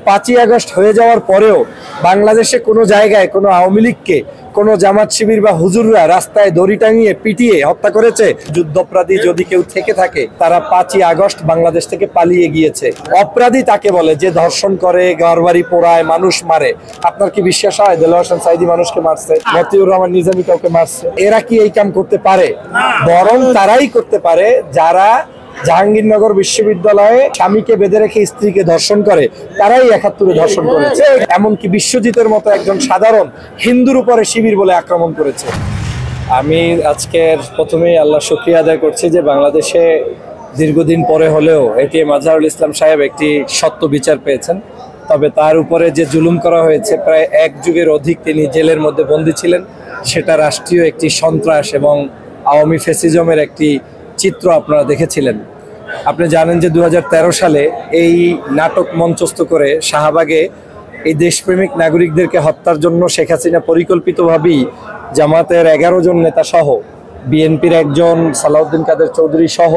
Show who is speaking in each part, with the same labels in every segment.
Speaker 1: 5ই August হয়ে যাওয়ার পরেও বাংলাদেশে কোনো জায়গায় কোনো আওয়ামী লীগকে কোনো জামাত শিবির বা হুজুররা রাস্তায় দড়ি টাঙিয়ে পিটিয়ে হত্যা করেছে? যুদ্ধাপরাধী যদি কেউ থেকে থাকে তারা 5ই আগস্ট বাংলাদেশ থেকে পালিয়ে গিয়েছে। অপরাধী তাকে বলে যে ধর্ষণ করে, ঘরবাড়ি পোড়ায়, মানুষ মারে। আপনার কি বিশ্বাস হয় দেলোয়ার হোসেন সাঈদী মানুষকে মারছে, মতিউর রহমান নিজামী কাউকে মারছে? এরা কি এই কাম করতে পারে? বরং তারাই করতে পারে যারা জাহাঙ্গীরনগর বিশ্ববিদ্যালয়ে স্বামীকে বেঁধে রেখে স্ত্রীকে ধর্ষণ করে, তারাই ৭১ ধর্ষণ করেছে। এমনকি বিশ্বজিতের মতো একজন সাধারণ হিন্দুর উপরে শিবির বলে আক্রমণ করেছে। আমি আজকের প্রথমেই আল্লাহ শুকরিয়া আদায় করছি যে বাংলাদেশে দীর্ঘদিন পরে হলেও এটিএম আজহারুল ইসলাম সাহেব একটি সত্য বিচার পেয়েছেন। তবে তার উপরে যে জুলুম করা হয়েছে, প্রায় ১ যুগের অধিক তিনি জেলের মধ্যে বন্দী ছিলেন, সেটা রাষ্ট্রীয় একটি সন্ত্রাস এবং আওয়ামী ফ্যাসিজমের একটি চিত্র আপনারা দেখেছিলেন। আপনি জানেন যে ২০১৩ সালে এই নাটক মঞ্চস্থ করে শাহবাগে এই দেশপ্রেমিক নাগরিকদেরকে হত্যার জন্য শেখ হাসিনা পরিকল্পিতভাবেই জামাতের ১১ জন নেতা সহ, বিএনপির একজন সালাউদ্দিন কাদের চৌধুরী সহ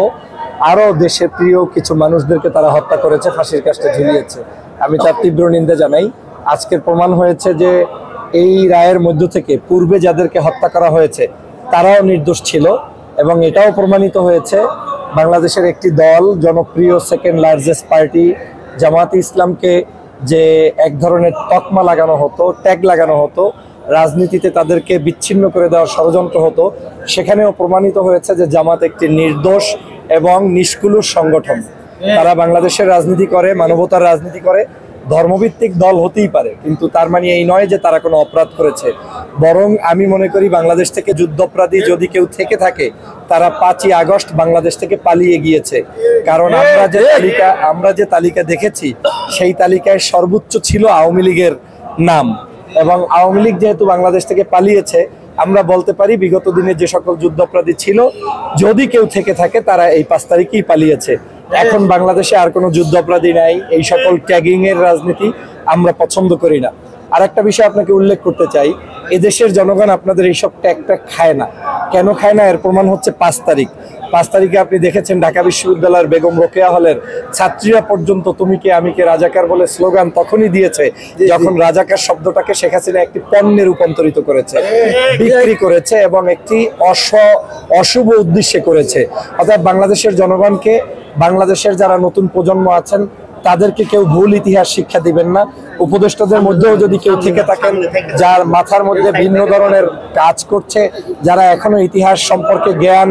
Speaker 1: আরও দেশের প্রিয় কিছু মানুষদেরকে তারা হত্যা করেছে, ফাঁসির কাস্টে ঝুলিয়েছে। আমি তার তীব্র নিন্দা জানাই। আজকের প্রমাণ হয়েছে যে এই রায়ের মধ্য থেকে পূর্বে যাদেরকে হত্যা করা হয়েছে তারাও নির্দোষ ছিল, এবং এটাও প্রমাণিত হয়েছে বাংলাদেশের একটি দল, জনপ্রিয় সেকেন্ড লার্জেস্ট পার্টি জামাতে ইসলামকে যে এক ধরনের তকমা লাগানো হতো, ট্যাগ লাগানো হতো, রাজনীতিতে তাদেরকে বিচ্ছিন্ন করে দেওয়ার ষড়যন্ত্র হতো, সেখানেও প্রমাণিত হয়েছে যে জামাত একটি নির্দোষ এবং নিষ্কুলুষ সংগঠন। তারা বাংলাদেশের রাজনীতি করে, মানবতার রাজনীতি করে, ধর্মভিত্তিক দল হতেই পারে, কিন্তু তার মানে এই নয় যে তারা কোনো অপরাধ করেছে। বরং আমি মনে করি বাংলাদেশ থেকে যুদ্ধাপরাধী যদি কেউ থেকে থাকে তারা 5ই আগস্ট বাংলাদেশ থেকে পালিয়ে গিয়েছে। কারণ আমরা যে তালিকা দেখেছি সেই তালিকায় সর্বোচ্চ ছিল আওয়ামী লীগের নাম, এবং আওয়ামী লীগ যেহেতু বাংলাদেশ থেকে পালিয়েছে, আমরা বলতে পারি বিগত দিনে যে সকল যুদ্ধাপরাধী ছিল যদি কেউ থেকে থাকে তারা এই 5 তারিখেই পালিয়েছে। এখন বাংলাদেশে আর কোনো যুদ্ধাপরাধী নাই। এই সকল ট্যাগিং এর রাজনীতি আমরা পছন্দ করি না। আর একটা বিষয় আপনাকে উল্লেখ করতে চাই, এদেশের জনগণ আপনাদের এইসব ট্যাগ খায় না। কেন খায় না এর প্রমাণ হচ্ছে 5 তারিখ। 5 তারিখে আপনি দেখেছেন ঢাকা বিশ্ববিদ্যালয়ের বেগম রোকেয়া হলের ছাত্রীরা পর্যন্ত তুমি কে আমি কে রাজাকার বলে স্লোগান তখনই দিয়েছে যখন রাজাকার শব্দটাকে শেখ হাসিনা একটি পণ্যে রূপান্তরিত করেছে, বিক্রি করেছে এবং একটি অশুভ উদ্দেশ্যে করেছে। অর্থাৎ বাংলাদেশের জনগণকে, বাংলাদেশের যারা নতুন প্রজন্ম আছেন তাদেরকে কেউ ভুল ইতিহাস শিক্ষা দিবেন না। উপদেষ্টাদের মধ্যেও যদি কেউ থেকে থাকেন যার মাথার মধ্যে ভিন্ন ধরনের কাজ করছে, যারা এখনো ইতিহাস সম্পর্কে জ্ঞান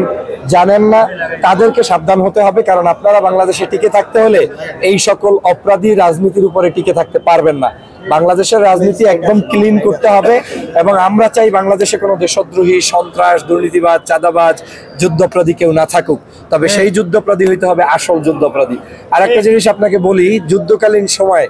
Speaker 1: জানেন না, তাদেরকে সাবধান হতে হবে। কারণ আপনারা বাংলাদেশে টিকে থাকতে হলে এই সকল অপরাধী রাজনীতির উপরে টিকে থাকতে পারবেন না। বাংলাদেশের রাজনীতি একদম ক্লিন করতে হবে, এবং আমরা চাই বাংলাদেশে কোনো দেশদ্রোহী, সন্ত্রাস, দুর্নীতিবাজ, চাঁদাবাজ, যুদ্ধাপরাধী কেউ না থাকুক। তবে সেই যুদ্ধাপরাধী হইতে হবে আসল যুদ্ধাপরাধী। আর একটা জিনিস আপনাকে বলি, যুদ্ধকালীন সময়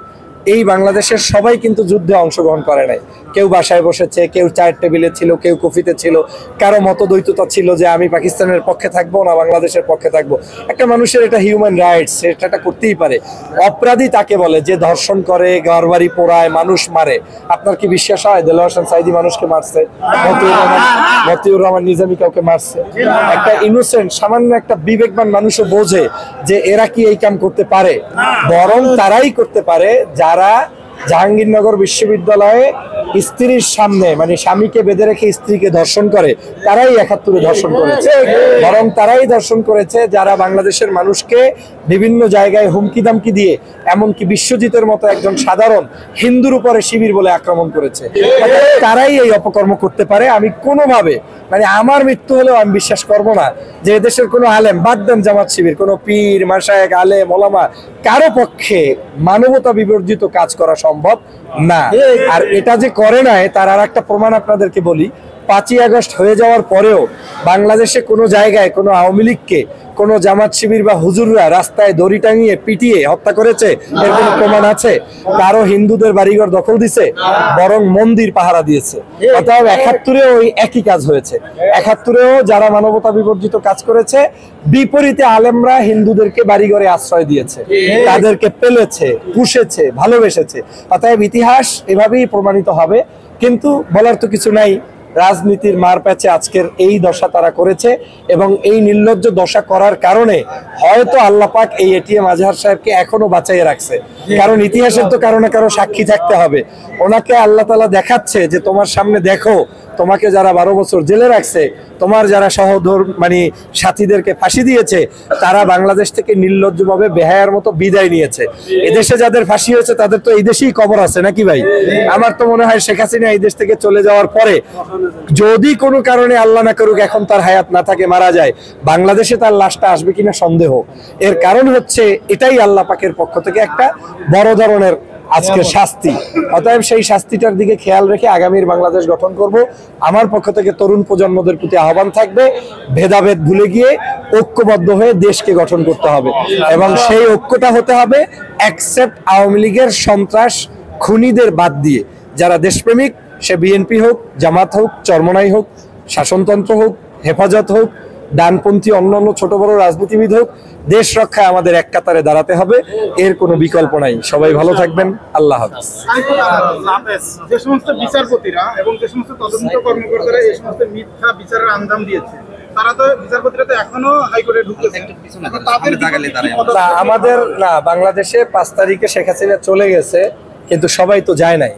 Speaker 1: এই বাংলাদেশের সবাই কিন্তু যুদ্ধে অংশগ্রহণ করে নাই। কেউ বাসায় বসেছে, কেউ চায়ের টেবিলে ছিল, কেউ কফিতে ছিল, কারো মতদ্বৈততা ছিল যে আমি পাকিস্তানের পক্ষে থাকবো না বাংলাদেশের পক্ষে থাকবো। একটা মানুষের এটা হিউম্যান রাইটস, এটা করতেই পারে। অপরাধী তাকে বলে যে ধর্ষণ করে, ঘরবাড়ি পোড়ায়, মানুষ মারে। আপনার কি বিশ্বাস হয় দেলোয়ার হোসেন সাঈদী মানুষকে মারছে, মতিউর রহমান নিজামী কাউকে মারছে? একটা ইনোসেন্ট, সামান্য একটা বিবেকবান মানুষও বোঝে যে এরা কি এই কাম করতে পারে। বরং তারাই করতে পারে যারা জাহাঙ্গীরনগর বিশ্ববিদ্যালয়ে স্ত্রীর সামনে, মানে স্বামীকে বেঁধে রেখে স্ত্রীকে ধর্ষণ করে, তারাই ৭১ ধর্ষণ করেছে। বরং তারাই ধর্ষণ করেছে যারা বাংলাদেশের মানুষকে বিভিন্ন জায়গায় হুমকি দামকি দিয়ে, এমনকি বিশ্বজিতের মতো একজন সাধারণ হিন্দুর উপরে শিবির বলে আক্রমণ করেছে। তারাই এই অপকর্ম করতে পারে। আমি কোনোভাবে, মানে আমার মৃত্যু হলেও আমি বিশ্বাস করব না যে এদেশের কোনো আলেম, বাদ দেন জামাত শিবির, কোনো পীর, মাশায়েখ, আলেম, ওলামা, কারো পক্ষে মানবতা বিবর্জিত কাজ করা সম্ভব না। আর এটা যে করে নাই তার আর একটা প্রমাণ আপনাদেরকে বলি। 5ই আগস্ট হয়ে যাওয়ার পরেও বাংলাদেশে কোনো জায়গায় কোনো আওয়ামী লীগকে কোনো জামাত শিবির বা হুজুররা রাস্তায় দড়ি টাঙিয়ে পিটিয়ে হত্যা করেছে এর কোনো প্রমাণ আছে? কারো হিন্দুদের বাড়িঘর দখল দিছে, বরং মন্দির পাহারা দিয়েছে। অতএব ৭১-এও ওই একই কাজ হয়েছে। ৭১-এও যারা মানবতা বিবর্জিত কাজ করেছে, বিপরীতে আলেমরা হিন্দুদেরকে বাড়িঘরে আশ্রয় দিয়েছে, তাদেরকে পেলেছে, পুষেছে, ভালোবেসেছে। অতএব ইতিহাস এভাবেই প্রমাণিত হবে। কিন্তু বলার তো কিছু নাই, রাজনীতির মার প্যাচে আজকের এই দশা তারা করেছে, এবং এই নির্লজ্জ দশা করার কারণে হয়তো আল্লাহ পাক এই এটিএম আজহার সাহেবকে এখনো বাঁচাইয়ে রাখছে। কারণ ইতিহাসের তো কারো না কারো সাক্ষী থাকতে হবে। ওনাকে আল্লাহ তাআলা দেখাচ্ছে যে তোমার সামনে দেখো, তোমাকে যারা 12 বছর জেলে রাখছে, তোমার যারা মানে সাথীদেরকে ফাঁসি দিয়েছে, তারা বাংলাদেশ থেকে নির্লজ্জভাবে বেহায়ার মতো বিদায় নিয়েছে। এদেশে যাদের ফাঁসি হয়েছে তাদের তো এই দেশেই কবর আছে নাকি ভাই? আমার তো মনে হয় শেখ হাসিনা এই দেশ থেকে চলে যাওয়ার পরে যদি কোনো কারণে আল্লাহ না করুক এখন তার হায়াত না থাকে, মারা যায়, বাংলাদেশে তার লাশটা আসবে কিনা সন্দেহ। এর কারণ হচ্ছে এটাই আল্লাহ পাকের পক্ষ থেকে একটা বড় ধরনের আজকের শাস্তি। অতএব সেই শাস্তিটার দিকে খেয়াল রেখে আগামীর বাংলাদেশ গঠন করব। আমার পক্ষ থেকে তরুণ প্রজন্মদের প্রতি আহ্বান থাকবে, ভেদাভেদ ভুলে গিয়ে ঐক্যবদ্ধ হয়ে দেশকে গঠন করতে হবে, এবং সেই ঐক্যটা হতে হবে অ্যাকসেপ্ট আওয়ামী লীগের সন্ত্রাস খুনিদের বাদ দিয়ে। যারা দেশপ্রেমিক, সে বিএনপি হোক, জামাত হোক, চরমনাই হোক, শাসনতন্ত্র হোক, হেফাজত হোক, ডানপন্থী অন্যান্য ছোট বড় রাজনীতিবিদ হোক, দেশ রক্ষায় আমাদের এক কাতারে দাঁড়াতে হবে, এর কোনো বিকল্প নাই। সবাই ভালো থাকবেন, আল্লাহ হাফেজ।
Speaker 2: যে সমস্ত বিচারপতিরা এবং যে সমস্ত তদন্ত কর্মকর্তারা এই সমস্ত মিথ্যা বিচারের আঞ্জাম দিয়েছে, তারা তো বিচারপতিরা তো এখনো হাইকোর্টে ঢুকেছে,
Speaker 1: আমাদের না বাংলাদেশে 5 তারিখে শেখ হাসিনা চলে গেছে, কিন্তু সবাই তো যায় নাই,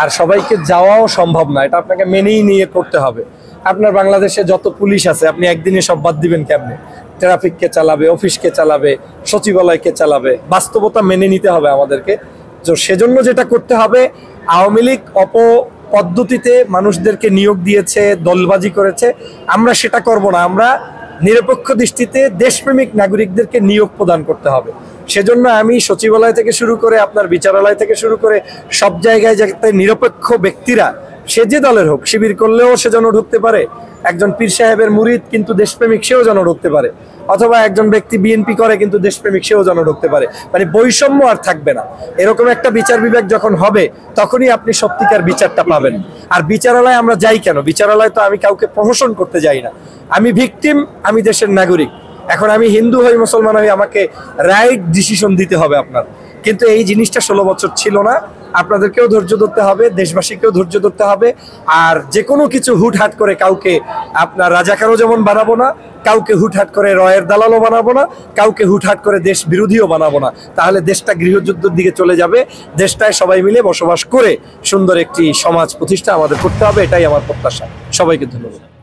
Speaker 1: আর সবাইকে যাওয়াও সম্ভব না, এটা আপনাকে মেনেই নিয়ে করতে হবে। আপনার বাংলাদেশে যত পুলিশ আছে আপনি একদিনে সব বাদ দিবেন কেমনে? ট্রাফিককে চালাবে, অফিসকে চালাবে, সচিবালয়কে চালাবে, বাস্তবতা মেনে নিতে হবে আমাদেরকে। তো সেজন্য যেটা করতে হবে, আওয়ামী লীগ অপপদ্ধতিতে মানুষদেরকে নিয়োগ দিয়েছে, দলবাজি করেছে, আমরা সেটা করব না। আমরা নিরপেক্ষ দৃষ্টিতে দেশপ্রেমিক নাগরিকদেরকে নিয়োগ প্রদান করতে হবে। সেজন্য আমি সচিবালয় থেকে শুরু করে আপনার বিচারালয় থেকে শুরু করে সব জায়গায় যাতে নিরপেক্ষ ব্যক্তিরা, সে যে দলের হোক, শিবির করলেও সে যেন ঢুকতে পারে, একজন পীর সাহেবের মুরিদ কিন্তু দেশপ্রেমিক সেও যেন ঢুকতে পারে, অথবা একজন ব্যক্তি বিএনপি করে কিন্তু দেশপ্রেমিক সেও যেন ঢুকতে পারে, মানে বৈষম্য আর থাকবে না। এরকম একটা বিচার বিভাগ যখন হবে তখনই আপনি সত্যিকার বিচারটা পাবেন। আর বিচারালয়ে আমরা যাই কেন? বিচারালয় তো আমি কাউকে প্রহসন করতে যাই না, আমি ভিকটিম, আমি দেশের নাগরিক। এখন আমি হিন্দু হই, মুসলমান হই, আমাকে রাইট ডিসিশন দিতে হবে আপনার, কিন্তু এই জিনিসটা 16 বছর ছিল না। আপনাদেরকেও ধৈর্য ধরতে হবে, দেশবাসীকেও ধৈর্য ধরতে হবে। আর যে কোনো কিছু হুটহাট করে কাউকে আপনার রাজাকারও যেমন বানাবো না, কাউকে হুটহাট করে রয়ের দালালও বানাবো না, কাউকে হুটহাট করে দেশ বিরোধীও বানাবো না। তাহলে দেশটা গৃহযুদ্ধের দিকে চলে যাবে। দেশটায় সবাই মিলে বসবাস করে সুন্দর একটি সমাজ প্রতিষ্ঠা আমাদের করতে হবে, এটাই আমার প্রত্যাশা। সবাইকে ধন্যবাদ।